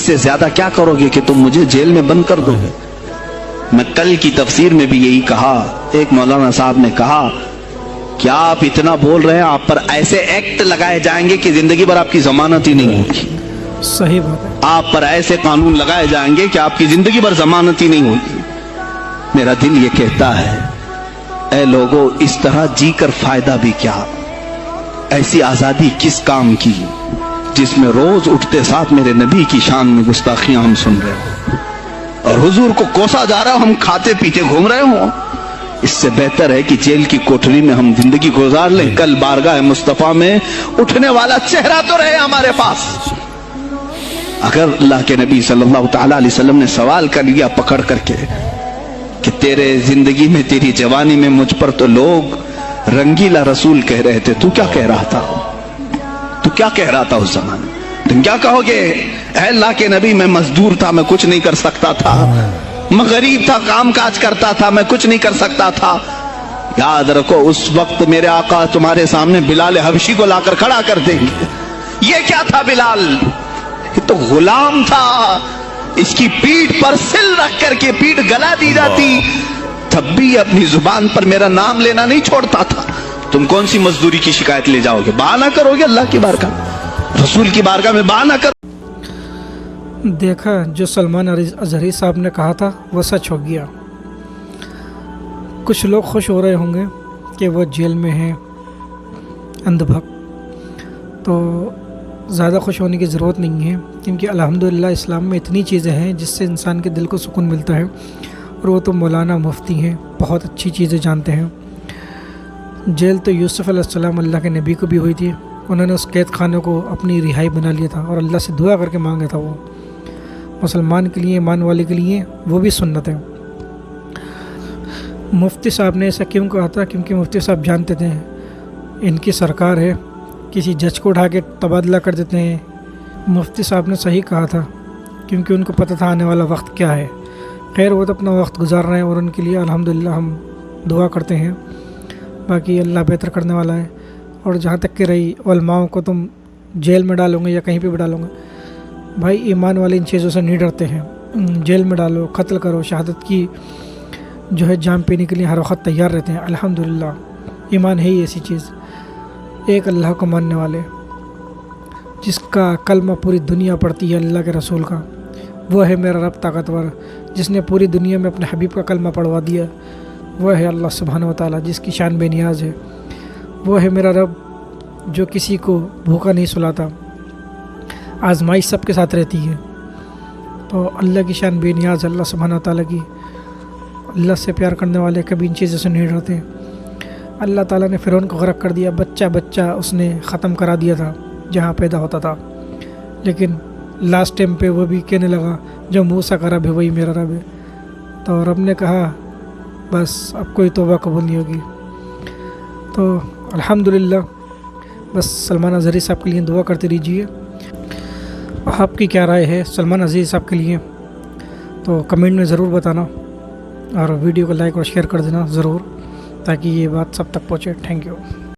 سے زیادہ کیا کرو گے کہ تم مجھے جیل میں بند کر دو گے؟ میں کل کی تفسیر میں بھی یہی کہا، ایک مولانا صاحب نے کہا کیا آپ اتنا بول رہے ہیں، آپ پر ایسے ایکٹ لگائے جائیں گے کہ زندگی بھر آپ کی ضمانت ہی نہیں ہوگی۔ صحیح بات ہے۔ آپ پر ایسے قانون لگائے جائیں گے کہ آپ کی زندگی بھر ضمانت ہی نہیں ہوگی۔ میرا دل یہ کہتا ہے اے لوگوں، اس طرح جی کر فائدہ بھی کیا؟ ایسی آزادی کس کام کی جس میں روز اٹھتے ساتھ میرے نبی کی شان میں گستاخیاں ہم سن رہے ہوں اور حضور کو کوسا جا رہا ہم کھاتے پیتے گھوم رہے ہوں؟ اس سے بہتر ہے کہ جیل کی کوٹری میں ہم زندگی گزار لیں، کل بارگاہ مصطفیٰ میں اٹھنے والا چہرہ تو رہے ہمارے پاس۔ اگر اللہ کے نبی صلی اللہ تعالی علیہ وسلم نے سوال کر لیا پکڑ کر کے کہ تیرے زندگی میں، تیری جوانی میں مجھ پر تو لوگ رنگیلا رسول کہہ رہے تھے، تو کیا کہہ رہا تھا؟ تو کیا کہہ رہا تھا اس زمانے؟ تم کیا کہو گے؟ اے اللہ کے نبی، میں مزدور تھا، میں کچھ نہیں کر سکتا تھا، میں غریب تھا، کام کاج کرتا تھا، میں کچھ نہیں کر سکتا تھا۔ یاد رکھو اس وقت میرے آقا تمہارے سامنے بلال حبشی کو لا کر کھڑا کر دیں گے۔ یہ کیا تھا بلال؟ یہ تو غلام تھا، اس کی پیٹھ پر سل رکھ کر کے پیٹھ گلا دی جاتی، تب بھی اپنی زبان پر میرا نام لینا نہیں چھوڑتا تھا۔ تم کون سی مزدوری کی شکایت لے جاؤ گے؟ بہانہ کرو گے اللہ کی بارگاہ، رسول کی بارگاہ میں بہانہ کرو۔ دیکھا جو سلمان اظہری صاحب نے کہا تھا وہ سچ ہو گیا۔ کچھ لوگ خوش ہو رہے ہوں گے کہ وہ جیل میں ہیں اندھ بھگ، تو زیادہ خوش ہونے کی ضرورت نہیں ہے، کیونکہ الحمدللہ اسلام میں اتنی چیزیں ہیں جس سے انسان کے دل کو سکون ملتا ہے، اور وہ تو مولانا مفتی ہیں، بہت اچھی چیزیں جانتے ہیں۔ جیل تو یوسف علیہ السلام اللہ کے نبی کو بھی ہوئی تھی، انہوں نے اس قید خانے کو اپنی رہائی بنا لیا تھا اور اللہ سے دعا کر کے مانگا تھا۔ وہ مسلمان کے لیے، ایمان والے کے لیے وہ بھی سنت ہے۔ مفتی صاحب نے ایسا کیوں کہا تھا؟ کیونکہ مفتی صاحب جانتے تھے ان کی سرکار ہے، کسی جج کو اٹھا کے تبادلہ کر دیتے ہیں۔ مفتی صاحب نے صحیح کہا تھا، کیونکہ ان کو پتہ تھا آنے والا وقت کیا ہے۔ خیر وہ تو اپنا وقت گزار رہے ہیں اور ان کے لیے الحمدللہ ہم دعا کرتے ہیں، باقی اللہ بہتر کرنے والا ہے۔ اور جہاں تک کہ رہی علماؤں کو تم جیل میں ڈالوں گے یا کہیں پہ بھی ڈالوں گے، بھائی ایمان والے ان چیزوں سے نہیں ڈرتے ہیں۔ جیل میں ڈالو، قتل کرو، شہادت کی جو ہے جام پینے کے لیے ہر وقت تیار رہتے ہیں۔ الحمدللہ ایمان ہے ہی ایسی چیز، ایک اللہ کو ماننے والے، جس کا کلمہ پوری دنیا پڑھتی ہے اللہ کے رسول کا، وہ ہے میرا رب طاقتور، جس نے پوری دنیا میں اپنے حبیب کا کلمہ پڑھوا دیا، وہ ہے اللہ سبحانہ و تعالیٰ جس کی شان بے نیاز ہے۔ وہ ہے میرا رب جو کسی کو بھوکا نہیں سلاتا، آزمائش سب کے ساتھ رہتی ہے، تو اللہ کی شان بے نیاز ہے اللہ سبحانہ و تعالیٰ کی۔ اللہ سے پیار کرنے والے کبھی ان چیزوں سے نہیں ڈرتے۔ اللہ تعالیٰ نے فرعون کو غرق کر دیا، بچہ بچہ اس نے ختم کرا دیا تھا جہاں پیدا ہوتا تھا، لیکن لاسٹ ٹائم پہ وہ بھی کہنے لگا جو موسیٰ کا رب ہے وہی میرا رب ہے، تو رب نے کہا بس اب کوئی توبہ قبول نہیں ہوگی۔ تو الحمدللہ بس سلمان اظہری صاحب کے لیے دعا کرتے رہیے۔ آپ کی کیا رائے ہے سلمان اظہری صاحب کے لیے؟ تو کمنٹ میں ضرور بتانا، اور ویڈیو کو لائک اور شیئر کر دینا ضرور، تاکہ یہ بات سب تک پہنچے۔ Thank you.